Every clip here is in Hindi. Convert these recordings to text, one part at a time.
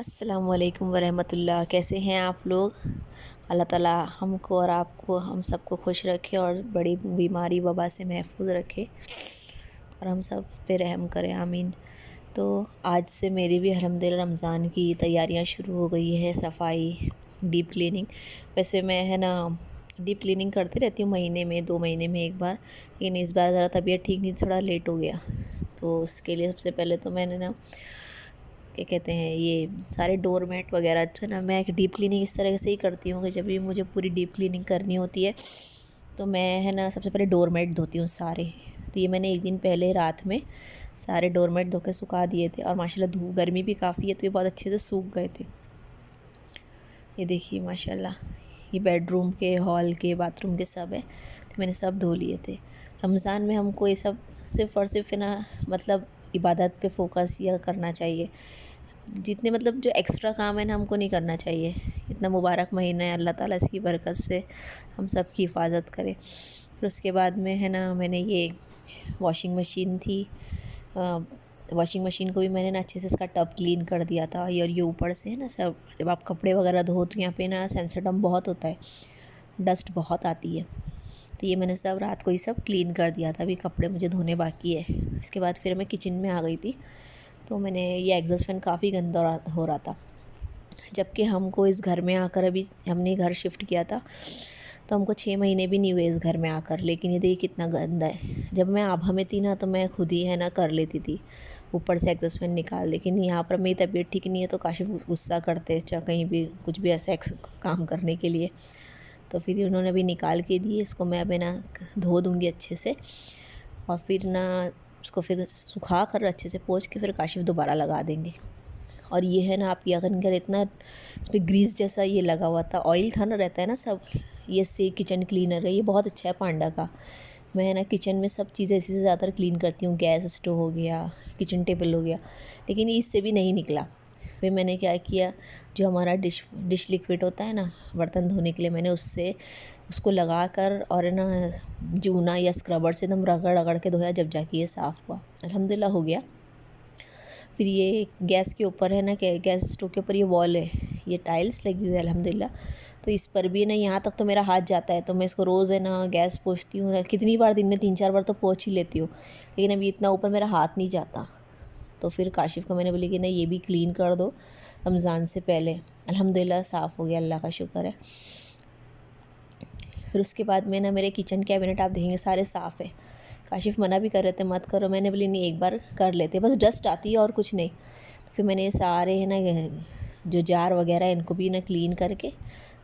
अस्सलामुअलैकुम वरहमतुल्लाह। कैसे हैं आप लोग? अल्लाह ताला हमको और आपको हम सबको खुश रखे और बड़ी बीमारी वबा से महफूज रखे और हम सब पे रहम करें, आमीन। तो आज से मेरी भी अल्हम्दुलिल्लाह रमज़ान की तैयारियां शुरू हो गई है, सफाई, डीप क्लीनिंग। वैसे मैं है ना डीप क्लीनिंग करती रहती हूँ, महीने में 2 महीने में एक बार, लेकिन इस बार ज़रा तबीयत ठीक नहीं, थोड़ा लेट हो गया। तो उसके लिए सबसे पहले तो मैंने ना क्या कहते हैं, ये सारे डोर मैट वगैरह जो है ना, मैं एक डीप क्लीनिंग इस तरह से ही करती हूँ कि जब भी मुझे पूरी डीप क्लीनिंग करनी होती है तो मैं है ना सबसे पहले डोर मैट धोती हूँ सारे। तो ये मैंने एक दिन पहले रात में सारे डोर मैट धो के सुखा दिए थे और माशाल्लाह धूप गर्मी भी काफ़ी है तो ये बहुत अच्छे से सूख गए थे। ये देखिए माशाल्लाह, ये बेडरूम के, हॉल के, बाथरूम के सब है, तो मैंने सब धो लिए थे। रमज़ान में हमको ये सब सिर्फ़ और सिर्फ है ना मतलब इबादत पे फोकस या करना चाहिए। जितने मतलब जो एक्स्ट्रा काम है ना हमको नहीं करना चाहिए। इतना मुबारक महीना है, अल्लाह ताला इसकी बरकत से हम सब की हिफाजत करे। फिर उसके बाद में है ना मैंने ये वॉशिंग मशीन थी, वॉशिंग मशीन को भी मैंने ना अच्छे से इसका टब क्लीन कर दिया था। और ये ऊपर से है ना सब, जब आप कपड़े वगैरह धो तो यहाँ पे ना सेंसिटिव बहुत होता है, डस्ट बहुत आती है, तो ये मैंने सब रात को ही सब क्लीन कर दिया था। अभी कपड़े मुझे धोने बाकी है। इसके बाद फिर मैं किचन में आ गई थी, तो मैंने ये एग्जॉस्ट फैन काफ़ी गंदा हो रहा था। जबकि हमको इस घर में आकर, अभी हमने घर शिफ्ट किया था तो हमको 6 महीने भी नहीं हुए इस घर में आकर, लेकिन ये देखिए कितना गंदा है। जब मैं आभा में थी ना तो मैं खुद ही है ना कर लेती थी ऊपर से एग्जॉस्ट फैन निकाल, लेकिन यहाँ पर मेरी तबीयत ठीक नहीं है तो काशिफ गुस्सा करते चाहे कहीं भी कुछ भी ऐसा काम करने के लिए। तो फिर उन्होंने अभी निकाल के दिए, इसको मैं अभी ना धो दूँगी अच्छे से और फिर ना उसको फिर सुखा कर अच्छे से पोंछ के फिर काशिफ दोबारा लगा देंगे। और ये है ना, आप यह अगर इतना इस पर ग्रीस जैसा ये लगा हुआ था, ऑयल था ना, रहता है ना सब, ये से किचन क्लीनर है, ये बहुत अच्छा है पांडा का। मैं है ना किचन में सब चीज़ें इसी से ज़्यादा क्लीन करती हूँ, गैस स्टोव हो गया, किचन टेबल हो गया, लेकिन इससे भी नहीं निकला। फिर मैंने क्या किया, जो हमारा डिश लिक्विड होता है ना बर्तन धोने के लिए, मैंने उससे उसको लगा कर और है ना जूना या स्क्रबर से एकदम रगड़ रगड़ के धोया, जब जाके ये साफ़ हुआ, अल्हम्दुलिल्लाह हो गया। फिर ये गैस के ऊपर है ना, गैस स्टोव के ऊपर ये वॉल है, ये टाइल्स लगी हुई है अल्हम्दुलिल्लाह, तो इस पर भी ना यहाँ तक तो मेरा हाथ जाता है, तो मैं इसको रोज़ है ना गैस पोंछती हूँ ना, कितनी बार दिन में 3-4 बार तो पोंछ ही लेती हूँ, लेकिन अभी इतना ऊपर मेरा हाथ नहीं जाता। तो फिर काशिफ को मैंने बोली कि नहीं ये भी क्लीन कर दो रमज़ान से पहले। अल्हम्दुलिल्लाह साफ़ हो गया, अल्लाह का शुक्र है। फिर उसके बाद में ना मेरे किचन कैबिनेट आप देखेंगे सारे साफ़ है। काशिफ मना भी कर रहे थे मत करो, मैंने बोली नहीं एक बार कर लेते, बस डस्ट आती है और कुछ नहीं। तो फिर मैंने ये सारे है ना जो जार वगैरह इनको भी ना क्लीन करके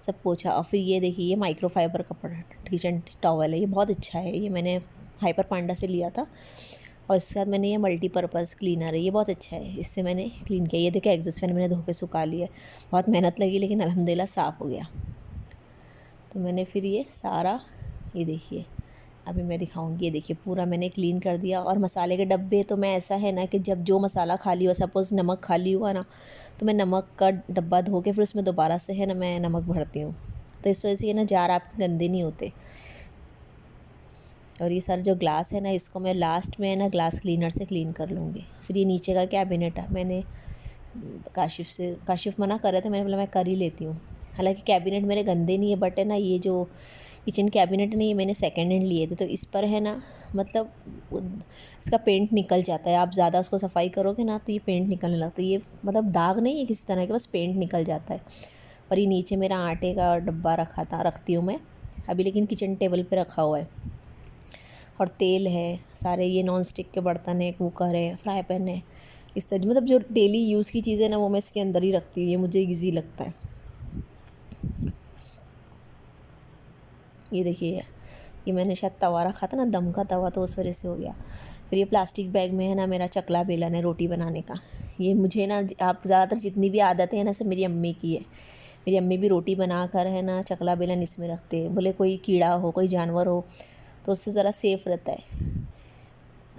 सब पोछा। और फिर ये देखिए, ये माइक्रोफाइबर कपड़ा किचन टॉवल है, ये बहुत अच्छा है, ये मैंने हाइपर पांडा से लिया था। और इसके साथ मैंने ये मल्टीपर्पज़ क्लीनर है, ये बहुत अच्छा है, इससे मैंने क्लीन किया। ये देखिए एग्जॉस्ट फैन मैंने धो के सुखा लिया, बहुत मेहनत लगी लेकिन अल्हम्दुलिल्लाह साफ़ हो गया। तो मैंने फिर ये सारा, ये देखिए अभी मैं दिखाऊंगी, ये देखिए पूरा मैंने क्लीन कर दिया। और मसाले के डब्बे तो मैं ऐसा है ना कि जब जो मसाला खाली हुआ, सपोज़ नमक खाली हुआ ना, तो मैं नमक का डब्बा धो के फिर उसमें दोबारा से है ना मैं नमक भरती हूँ, तो इस वजह से ये ना जार आपके गंदे नहीं होते। और ये सारे जो ग्लास है ना, इसको मैं लास्ट में ना ग्लास क्लीनर से क्लीन कर लूँगी। फिर ये नीचे का कैबिनेट है, मैंने काशिफ मना कर रहे थे, मैंने बोला मैं कर ही लेती हूँ। हालांकि कैबिनेट मेरे गंदे नहीं है, बट है ना ये जो किचन कैबिनेट है ना, ये मैंने सेकेंड हैंड लिए थे, तो इस पर है ना मतलब इसका पेंट निकल जाता है। आप ज़्यादा उसको सफाई करोगे ना तो ये पेंट निकलने लगता है, ये मतलब दाग नहीं है किसी तरह के, बस पेंट निकल जाता है। और ये नीचे मेरा आटे का डब्बा रखती हूँ मैं अभी, लेकिन किचन टेबल पर रखा हुआ है। और तेल है, सारे ये नॉन स्टिक के बर्तन है, कुकर है, फ्राई पैन है, इस तरह मतलब जो डेली यूज़ की चीज़ें ना वो मैं इसके अंदर ही रखती हूँ, ये मुझे ईजी लगता है। ये देखिए, ये मैंने शायद तवा रखा था ना, दम का तवा, तो उस वजह से हो गया। फिर ये प्लास्टिक बैग में है ना मेरा चकला बेलन है रोटी बनाने का। ये मुझे ना, आप ज़्यादातर जितनी भी आदतें हैं ना सब मेरी अम्मी की है। मेरी अम्मी भी रोटी बना कर है ना चकला बेलन इसमें रखते हैं, बोले कोई कीड़ा हो, कोई जानवर हो तो उससे ज़रा सेफ़ रहता है।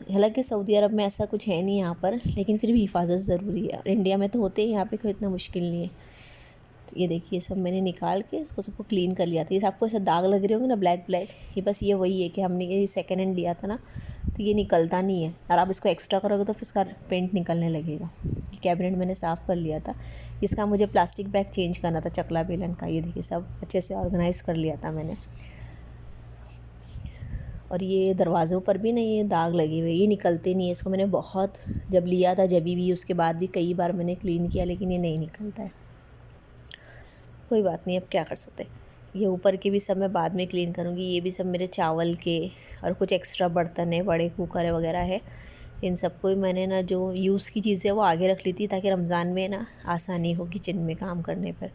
हालांकि सऊदी अरब में ऐसा कुछ है नहीं यहाँ पर, लेकिन फिर भी हिफाजत ज़रूरी है। और इंडिया में तो होते हैं, यहाँ पे कोई इतना मुश्किल नहीं है। तो ये देखिए सब मैंने निकाल के इसको सबको क्लीन कर लिया था। ये आपको ऐसा दाग लग रहे होंगे ना ब्लैक ब्लैक, ये बस ये वही है कि हमने ये सेकेंड हैंड लिया था ना, तो ये निकलता नहीं है, और आप इसको एक्स्ट्रा करोगे तो फिर इसका पेंट निकलने लगेगा। कैबिनेट मैंने साफ़ कर लिया था। इसका मुझे प्लास्टिक बैग चेंज करना था चकला बेलन का। ये देखिए सब अच्छे से ऑर्गेनाइज़ कर लिया था मैंने। और ये दरवाज़ों पर भी ना ये दाग लगे हुए, ये निकलते नहीं है। इसको मैंने बहुत जब लिया था जब भी, उसके बाद भी कई बार मैंने क्लीन किया, लेकिन ये नहीं निकलता है। कोई बात नहीं, अब क्या कर सकते। ये ऊपर के भी सब मैं बाद में क्लीन करूँगी। ये भी सब मेरे चावल के और कुछ एक्स्ट्रा बर्तन है, बड़े कुकर वगैरह है, इन सबको मैंने ना जो यूज़ की चीज़ें वो आगे रख ली थी, ताकि रमज़ान में ना आसानी हो किचन में काम करने पर।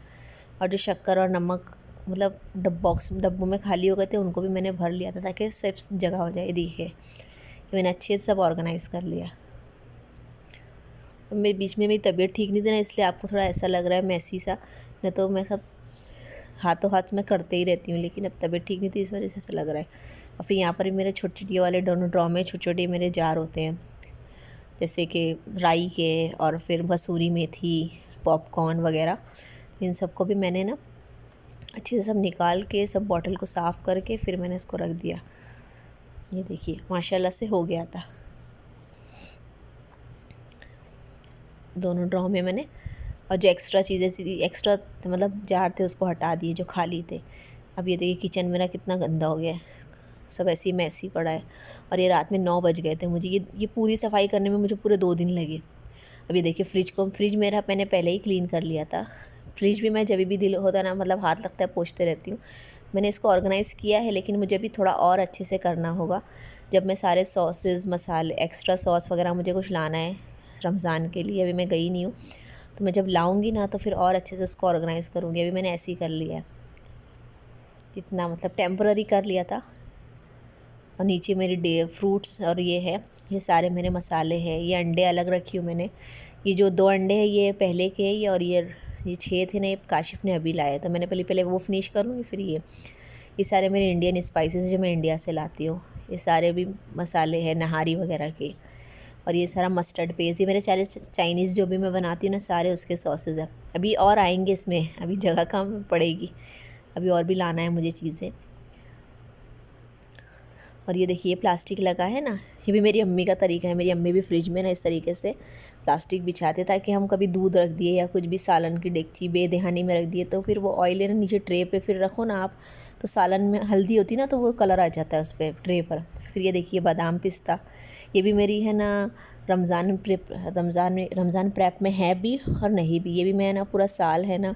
और जो शक्कर और नमक मतलब डब्बों में खाली हो गए थे, उनको भी मैंने भर लिया था, ताकि सिर्फ जगह हो जाए। देखिए मैंने अच्छे से सब ऑर्गेनाइज़ कर लिया। मेरे बीच में मेरी तबीयत ठीक नहीं थी ना, इसलिए आपको थोड़ा ऐसा लग रहा है मैसी सा, नहीं तो मैं सब हाथों हाथ में करते ही रहती हूँ, लेकिन अब तबीयत ठीक नहीं थी इस वजह से ऐसा लग रहा है। और फिर यहाँ पर भी मेरे छोटे वाले दोनों ड्रॉ में छोटे छोटे मेरे जार होते हैं, जैसे कि राई के और फिर मसूरी मेथी, पॉपकॉर्न वगैरह। इन सबको भी मैंने ना अच्छे से सब निकाल के सब बॉटल को साफ़ करके फिर मैंने इसको रख दिया। ये देखिए माशाल्लाह से हो गया था दोनों ड्रॉ में मैंने। और जो एक्स्ट्रा चीज़ें एक्स्ट्रा मतलब जार थे उसको हटा दिए जो खाली थे। अब ये देखिए किचन मेरा कितना गंदा हो गया है, सब ऐसे ही मैसी पड़ा है। और ये रात में 9 बज गए थे मुझे, ये पूरी सफाई करने में मुझे पूरे 2 दिन लगे। अब ये देखिए फ्रिज मेरा मैंने पहले ही क्लीन कर लिया था। फ्रिज भी मैं जब भी दिल होता ना, मतलब हाथ लगता है पोंछते रहती हूँ। मैंने इसको ऑर्गेनाइज़ किया है, लेकिन मुझे भी थोड़ा और अच्छे से करना होगा। जब मैं सारे सॉसेस मसाले एक्स्ट्रा सॉस वगैरह मुझे कुछ लाना है रमज़ान के लिए, अभी मैं गई नहीं हूँ, तो मैं जब लाऊंगी ना तो फिर और अच्छे से उसको ऑर्गेनाइज़ करूँगी। अभी मैंने ऐसे ही कर लिया है, जितना मतलब टेम्पररी कर लिया था। और नीचे मेरी फ्रूट्स और ये सारे मेरे मसाले हैं। ये अंडे अलग रखी हूँ मैंने। ये जो 2 अंडे हैं ये पहले के ये, और ये 6 थे ना, ये काशिफ़ ने अभी लाए, तो मैंने पहले वो फिनिश करूँगी। फिर ये सारे मेरे इंडियन स्पाइसेस जो मैं इंडिया से लाती हूँ, ये सारे भी मसाले हैं नहारी वगैरह के। और ये सारा मस्टर्ड पेस्ट, ये मेरे चाइनीज़ जो भी मैं बनाती हूँ ना, सारे उसके सॉसेज हैं। अभी और आएंगे इसमें, अभी जगह कम पड़ेगी, अभी और भी लाना है मुझे चीज़ें। और ये देखिए प्लास्टिक लगा है ना, ये भी मेरी अम्मी का तरीका है। मेरी अम्मी भी फ्रिज में ना इस तरीके से प्लास्टिक बिछाते, ताकि हम कभी दूध रख दिए या कुछ भी सालन की डेगची बेदहानी में रख दिए, तो फिर वो ऑयल है ना नीचे ट्रे पे फिर रखो ना आप, तो सालन में हल्दी होती ना, तो वो कलर आ जाता है उस पर ट्रे पर। फिर ये देखिए बादाम पिस्ता, ये भी मेरी है ना रमज़ान प्रेप में है भी और नहीं भी। ये भी मैं ना पूरा साल है ना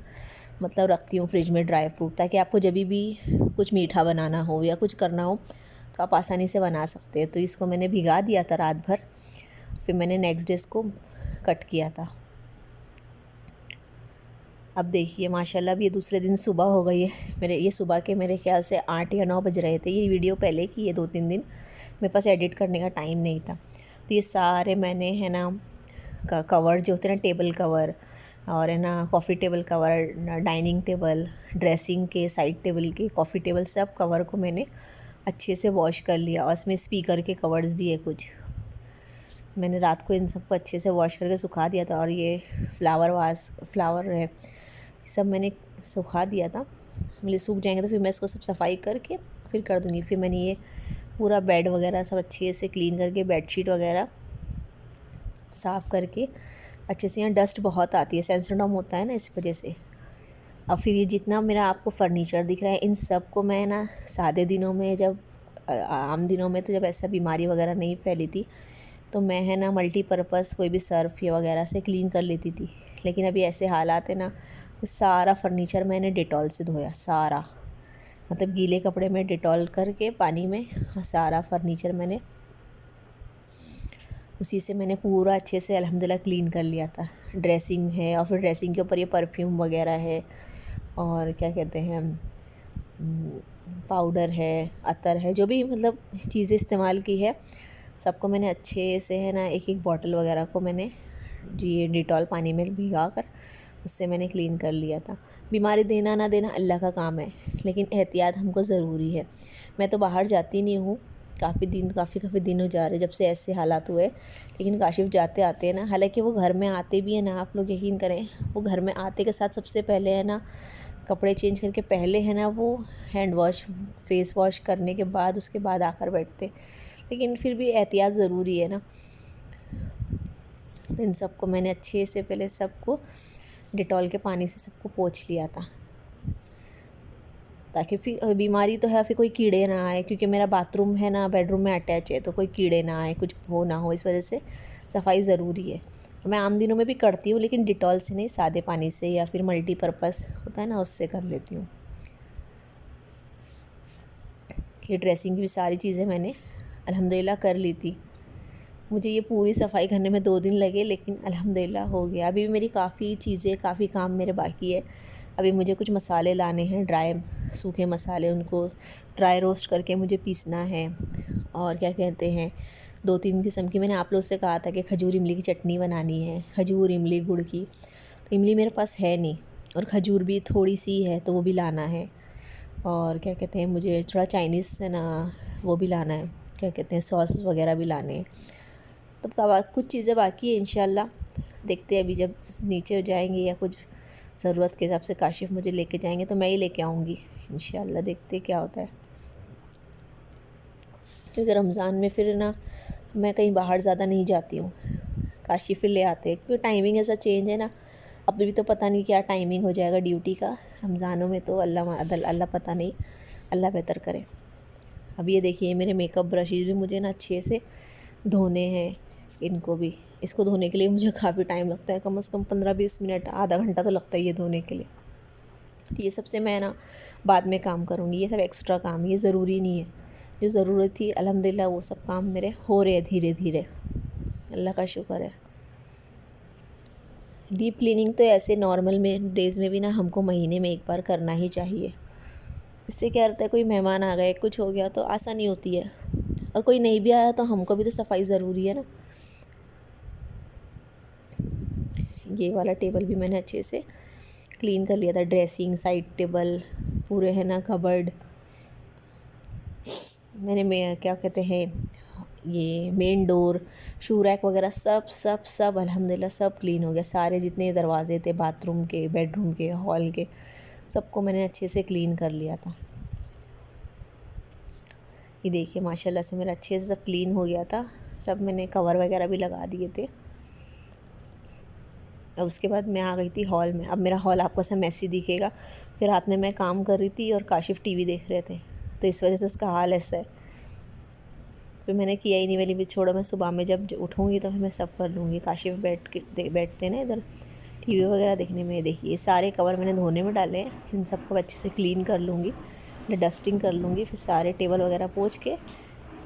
मतलब रखती हूँ फ्रिज में ड्राई फ्रूट, ताकि आपको जब भी कुछ मीठा बनाना हो या कुछ करना हो तो आप आसानी से बना सकते हैं। तो इसको मैंने भिगा दिया था रात भर, फिर मैंने नेक्स्ट डे इसको कट किया था। अब देखिए माशाल्लाह अब ये दूसरे दिन सुबह हो गई है। ये सुबह के मेरे ख्याल से 8 या 9 बज रहे थे। ये वीडियो पहले की है 2-3 दिन, मेरे पास एडिट करने का टाइम नहीं था। तो ये सारे मैंने है ना कवर जो होते हैं ना, टेबल कवर और है ना coffee table cover, dining table, dressing के साइड टेबल के, कॉफ़ी टेबल, सब कवर को मैंने अच्छे से वॉश कर लिया। और इसमें स्पीकर के कवर्स भी है कुछ, मैंने रात को इन सबको अच्छे से वॉश करके सुखा दिया था। और ये फ्लावर है, सब मैंने सुखा दिया था। मेरे सूख जाएंगे तो फिर मैं इसको सब सफाई करके फिर कर दूँगी। फिर मैंने ये पूरा बेड वगैरह सब अच्छे से क्लीन करके, बेडशीट वगैरह साफ़ करके अच्छे से। यहाँ डस्ट बहुत आती है, सेंसरडॉम होता है ना, इस वजह से। और फिर ये जितना मेरा आपको फर्नीचर दिख रहा है, इन सब को मैं ना सादे दिनों में, जब आम दिनों में तो जब ऐसा बीमारी वगैरह नहीं फैली थी, तो मैं है ना मल्टीपर्पज़ कोई भी सर्फ या वगैरह से क्लीन कर लेती थी। लेकिन अभी ऐसे हालात है ना, सारा फर्नीचर मैंने डेटॉल से धोया, सारा मतलब गीले कपड़े में डेटॉल करके पानी में, सारा फर्नीचर मैंने उसी से मैंने पूरा अच्छे से अल्हम्दुलिल्लाह क्लीन कर लिया था। ड्रेसिंग है, और फिर ड्रेसिंग के ऊपर ये परफ्यूम वगैरह है, और क्या कहते हैं पाउडर है, अतर है, जो भी मतलब चीज़ें इस्तेमाल की है, सबको मैंने अच्छे से है ना एक बॉटल वगैरह को मैंने ये डेटॉल पानी में भिगा कर उससे मैंने क्लीन कर लिया था। बीमारी देना ना देना अल्लाह का काम है, लेकिन एहतियात हमको ज़रूरी है। मैं तो बाहर जाती नहीं हूँ, काफ़ी दिन हो जा रहे जब से ऐसे हालात हुए। लेकिन काशिफ़ जाते आते हैं ना, हालांकि वो घर में आते भी हैं ना, आप लोग यकीन करें, वो घर में आते के साथ सबसे पहले है ना कपड़े चेंज करके पहले है ना वो हैंड वॉश फेस वॉश करने के बाद उसके बाद आकर बैठते। लेकिन फिर भी एहतियात ज़रूरी है ना। तो इन सबको मैंने अच्छे से पहले सबको डिटॉल के पानी से सबको पोंछ लिया था, ताकि फिर बीमारी तो है, फिर कोई कीड़े ना आए, क्योंकि मेरा बाथरूम है ना बेडरूम में अटैच है, तो कोई कीड़े ना आए, कुछ वो ना हो, इस वजह से सफाई ज़रूरी है। मैं आम दिनों में भी करती हूँ, लेकिन डिटॉल से नहीं, सादे पानी से या फिर मल्टीपर्पज़ होता है ना, उससे कर लेती हूँ। ये ड्रेसिंग की भी सारी चीज़ें मैंने अल्हम्दुलिल्लाह कर ली थी। मुझे ये पूरी सफाई करने में 2 दिन लगे, लेकिन अल्हम्दुलिल्लाह हो गया। अभी भी मेरी काफ़ी काम मेरे बाकी है। अभी मुझे कुछ मसाले लाने हैं, ड्राई सूखे मसाले, उनको ड्राई रोस्ट करके मुझे पीसना है। और क्या कहते हैं, 2-3 किस्म की मैंने आप लोग से कहा था कि खजूर इमली की चटनी बनानी है, खजूर इमली गुड़ की। तो इमली मेरे पास है नहीं, और खजूर भी थोड़ी सी है, तो वो भी लाना है। और क्या कहते हैं, मुझे थोड़ा चाइनीज़ है ना वो भी लाना है, क्या कहते हैं, सॉस वगैरह भी लाने हैं। तब का बाद कुछ चीज़ें बाकी है, इंशाल्लाह देखते हैं। अभी जब नीचे जाएंगे या कुछ ज़रूरत के हिसाब से काशिफ़ मुझे लेके जाएंगे तो मैं ही लेके आऊँगी इंशाल्लाह, देखते क्या होता है। क्योंकि रमज़ान में फिर ना मैं कहीं बाहर ज़्यादा नहीं जाती हूँ, काशिफ़ फिर ले आते हैं, क्योंकि टाइमिंग ऐसा चेंज है ना। अब भी तो पता नहीं क्या टाइमिंग हो जाएगा ड्यूटी का रमज़ानों में, तो अल्लाह पता नहीं, अल्लाह बेहतर करे। अब ये देखिए मेरे मेकअप ब्रशेज़ भी मुझे ना अच्छे से धोने हैं, इनको भी, इसको धोने के लिए मुझे काफ़ी टाइम लगता है, कम से कम 15-20 मिनट, आधा घंटा तो लगता ही है धोने के लिए। तो ये सबसे मैं ना बाद में काम करूँगी, ये सब एक्स्ट्रा काम, ये ज़रूरी नहीं है। जो ज़रूरत थी अल्हम्दुलिल्लाह वो सब काम मेरे हो रहे हैं धीरे धीरे, अल्लाह का शुक्र है। डीप क्लीनिंग तो ऐसे नॉर्मल में डेज़ में भी ना हमको महीने में 1 बार करना ही चाहिए। इससे क्या रहता है, कोई मेहमान आ गए, कुछ हो गया तो आसानी होती है, और कोई नहीं भी आया तो हमको भी तो सफाई ज़रूरी है ना। ये वाला टेबल भी मैंने अच्छे से क्लीन कर लिया था, ड्रेसिंग, साइड टेबल, पूरे है ना कबर्ड, मैंने क्या कहते हैं, ये मेन डोर, शू रैक वगैरह सब अल्हम्दुलिल्लाह सब क्लीन हो गया। सारे जितने दरवाजे थे बाथरूम के, बेडरूम के, हॉल के, सबको मैंने अच्छे से क्लीन कर लिया था। ये देखिए माशाल्लाह से मेरा अच्छे से सब क्लीन हो गया था, सब मैंने कवर वगैरह भी लगा दिए थे। अब उसके बाद मैं आ गई थी हॉल में। अब मेरा हॉल आपको ऐसा मैसी दिखेगा कि रात में मैं काम कर रही थी और काशिफ़ टीवी देख रहे थे, तो इस वजह से इसका हाल ऐसा है। फिर मैंने किया ही नहीं, मैंने भी छोड़ा, मैं सुबह में जब उठूँगी तो फिर मैं सब कर लूँगी। काशिफ़ बैठते ना इधर टीवी वगैरह देखने में। देखिए सारे कवर मैंने धोने में डाले हैं, इन सबको अच्छे से क्लीन कर लूँगी, डस्टिंग कर लूँगी, फिर सारे टेबल वगैरह पोंछ के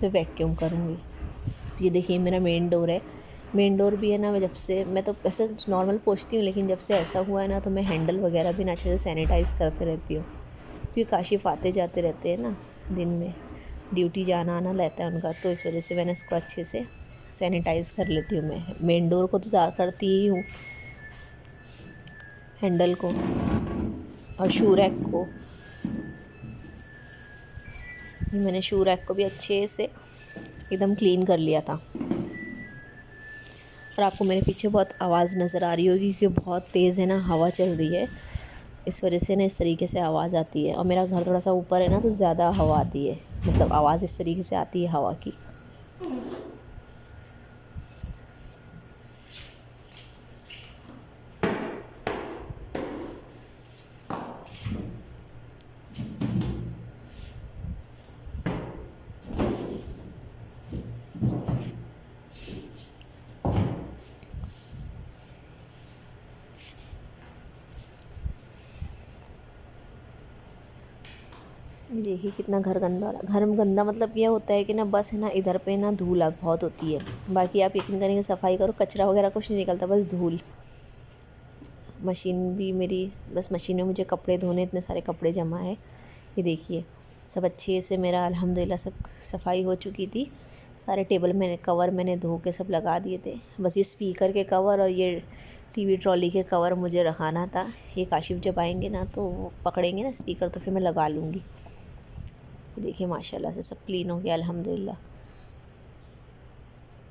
फिर वैक्यूम करूँगी। ये देखिए मेरा मेन डोर है, मेन डोर भी है ना, जब से मैं तो वैसे नॉर्मल पोंछती हूँ, लेकिन जब से ऐसा हुआ है ना तो मैं हैंडल वगैरह भी ना अच्छे से सैनिटाइज़ करते रहती हूँ, क्योंकि काशिफ़ आते जाते रहते हैं ना, दिन में ड्यूटी जाना आना रहता है उनका, तो इस वजह से मैंने उसको अच्छे से सैनिटाइज़ कर लेती हूँ। मैं मेन डोर को तो ज़्यादा करती ही हूँ, हैंडल को और शू रैक को। मैंने शू रैक को भी अच्छे से एकदम क्लीन कर लिया था। और आपको मेरे पीछे बहुत आवाज़ नज़र आ रही होगी, क्योंकि बहुत तेज़ है ना हवा चल रही है, इस वजह से ना इस तरीके से आवाज़ आती है। और मेरा घर थोड़ा सा ऊपर है ना, तो ज़्यादा हवा आती है, मतलब आवाज़ इस तरीके से आती है हवा की। देखिए कितना घर गंदा हो रहा है। घर गंदा मतलब ये होता है कि ना बस है ना इधर पे ना धूल बहुत होती है, बाकी आप यकीन करेंगे सफाई करो कचरा वगैरह कुछ नहीं निकलता, बस धूल। मशीन भी मेरी, बस मशीन में मुझे कपड़े धोने, इतने सारे कपड़े जमा है। ये देखिए सब अच्छे से मेरा अल्हम्दुलिल्लाह सब सफाई हो चुकी थी। सारे टेबल मैंने कवर मैंने धो के सब लगा दिए थे, बस ये स्पीकर के कवर और ये टीवी ट्रॉली के कवर मुझे रखाना था। ये काशिफ़ जब आएंगे ना तो वो पकड़ेंगे ना स्पीकर, तो फिर मैं लगा लूँगी। ये देखिए माशाल्लाह से सब क्लीन हो गया अल्हम्दुलिल्लाह।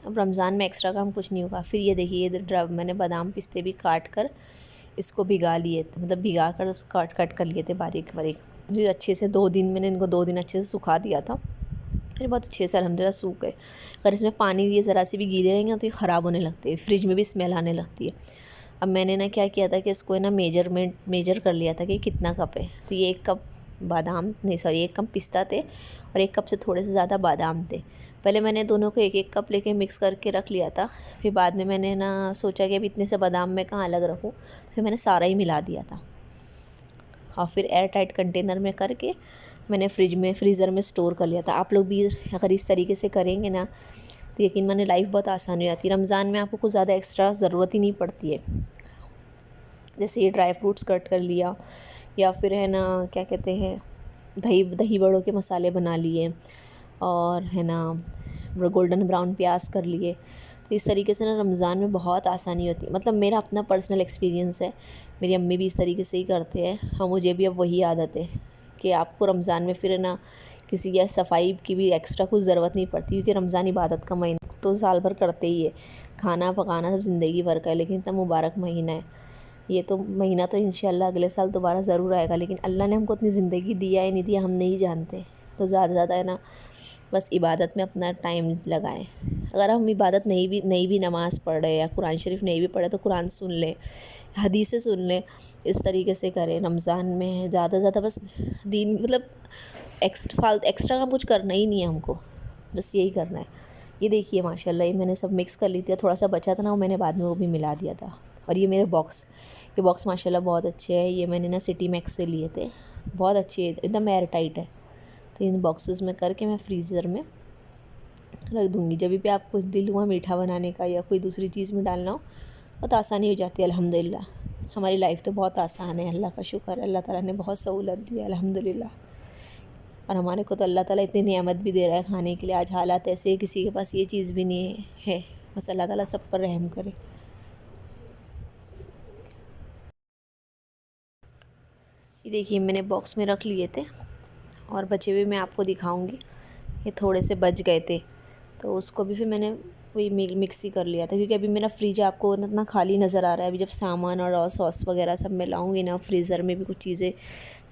अब रमज़ान में एक्स्ट्रा काम कुछ नहीं होगा। फिर ये देखिए ये मैंने बादाम पिस्ते भी काट कर इसको भिगा लिए थे, मतलब भिगा कर उसको कट कर लिए थे बारीक बारीक। फिर अच्छे से 2 दिन मैंने इनको 2 दिन अच्छे से सुखा दिया था, फिर बहुत अच्छे से अल्हम्दुलिल्लाह सूख गए। अगर इसमें पानी ये ज़रा से भी गीले रहेंगे तो ये ख़राब होने लगते हैं, फ्रिज में भी स्मेल आने लगती है। अब मैंने ना क्या किया था कि इसको ना मेजर कर लिया था कि कितना कप है। तो ये 1 कप बादाम नहीं सॉरी 1 कप पिस्ता थे और 1 कप से थोड़े से ज़्यादा बादाम थे। पहले मैंने दोनों को 1-1 कप लेके मिक्स करके रख लिया था। फिर बाद में मैंने ना सोचा कि अब इतने से बादाम मैं कहाँ अलग रखूँ, फिर मैंने सारा ही मिला दिया था और फिर एयर टाइट कंटेनर में करके मैंने फ्रीज़र में स्टोर कर लिया था। आप लोग भी अगर इस तरीके से करेंगे ना तो यकीन माने लाइफ बहुत आसान हो जाती है। रमज़ान में आपको कुछ ज़्यादा एक्स्ट्रा ज़रूरत ही नहीं पड़ती है। जैसे ये ड्राई फ्रूट्स कट कर लिया या फिर है ना क्या कहते हैं दही बड़ों के मसाले बना लिए और है ना गोल्डन ब्राउन प्याज कर लिए। तो इस तरीके से ना रमज़ान में बहुत आसानी होती है। मतलब मेरा अपना पर्सनल एक्सपीरियंस है, मेरी अम्मी भी इस तरीके से ही करते हैं और मुझे भी अब वही आदत है कि आपको रमज़ान में फिर ना किसी या सफाई की भी एक्स्ट्रा कुछ ज़रूरत नहीं पड़ती, क्योंकि रमज़ान इबादत का महीना तो साल भर करते ही है। खाना पकाना सब ज़िंदगी भर का है, लेकिन इतना मुबारक महीना है ये। तो महीना तो इंशाल्लाह अगले साल दोबारा ज़रूर आएगा, लेकिन अल्लाह ने हमको इतनी ज़िंदगी दिया है नहीं दिया हम नहीं जानते। तो ज़्यादा से ज़्यादा है ना बस इबादत में अपना टाइम लगाएं। अगर हम इबादत नहीं भी नमाज़ पढ़ रहे या कुरान शरीफ नहीं भी पढ़े तो कुरान सुन लें, हदीसें सुन लें, इस तरीके से करें। रमज़ान में ज़्यादा से ज़्यादा बस दीन मतलब एक्स्ट्रा काम कुछ करना ही नहीं है हमको, बस यही करना है। ये देखिए माशाल्लाह ये मैंने सब मिक्स कर ली थी, थोड़ा सा बचा था ना वो मैंने बाद में वो भी मिला दिया था। और ये मेरे ये बॉक्स माशाल्लाह बहुत अच्छे हैं। ये मैंने ना सिटी मैक्स से लिए थे, बहुत अच्छे एकदम एयर टाइट है। तो इन बॉक्सेस में करके मैं फ्रीज़र में रख दूँगी। जब भी आपको दिल हुआ मीठा बनाने का या कोई दूसरी चीज़ में डालना हो बहुत आसानी हो जाती है अल्हम्दुलिल्लाह। हमारी लाइफ तो बहुत आसान है, अल्लाह का शुक्र है, अल्लाह ताला ने बहुत सहूलत दी है अल्हम्दुलिल्लाह। और हमारे को तो अल्लाह ताला इतनी नेमत भी दे रहा है खाने के लिए। आज हालात ऐसे किसी के पास ये चीज़ भी नहीं है, बस अल्लाह ताला सब पर रहम करे। ये देखिए मैंने बॉक्स में रख लिए थे और बचे हुए मैं आपको दिखाऊंगी। ये थोड़े से बच गए थे तो उसको भी फिर मैंने वही मिक्स ही कर लिया था, क्योंकि अभी मेरा फ्रिज आपको इतना खाली नज़र आ रहा है। अभी जब सामान और सॉस वगैरह सब मैं लाऊंगी ना, फ्रीज़र में भी कुछ चीज़ें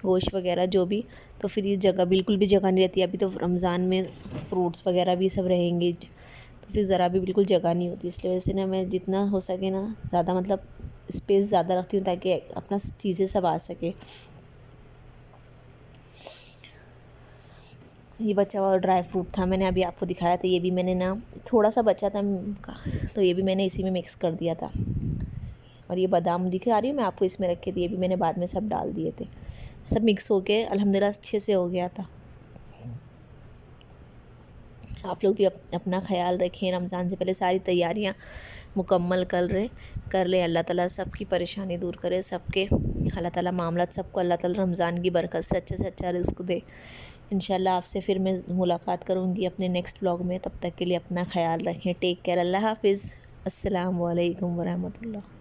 गोश्त वगैरह जो भी, तो फिर ये जगह बिल्कुल भी जगह नहीं रहती। अभी तो रमज़ान में फ्रूट्स वगैरह भी सब रहेंगे तो फिर ज़रा भी बिल्कुल जगह नहीं होती। इसलिए वजह से ना मैं जितना हो सके ना ज़्यादा मतलब स्पेस ज़्यादा रखती हूँ ताकि अपना चीज़ें सब आ सके। ये बचा हुआ ड्राई फ्रूट था, मैंने अभी आपको दिखाया था, ये भी मैंने ना थोड़ा सा बचा था तो ये भी मैंने इसी में मिक्स कर दिया था। और ये बादाम दिखा रही हूँ मैं आपको इसमें रखे थे, ये भी मैंने बाद में सब डाल दिए थे। सब मिक्स हो के अल्हम्दुलिल्लाह अच्छे से हो गया था। आप लोग भी अपना ख्याल रखें, रमज़ान से पहले सारी तैयारियां मुकम्मल कर लें। अल्लाह ताला सबकी परेशानी दूर करे, सबके अल्लाह ताला मामलात सबको अल्लाह ताला रमज़ान की बरकत से अच्छा रिज़्क़ दे। इंशाल्लाह आपसे फिर मैं मुलाकात करूँगी अपने नेक्स्ट ब्लॉग में। तब तक के लिए अपना ख्याल रखें। Take care. अल्लाह हाफ़िज़। अस्सलामु अलैकुम वरहमतुल्लाह।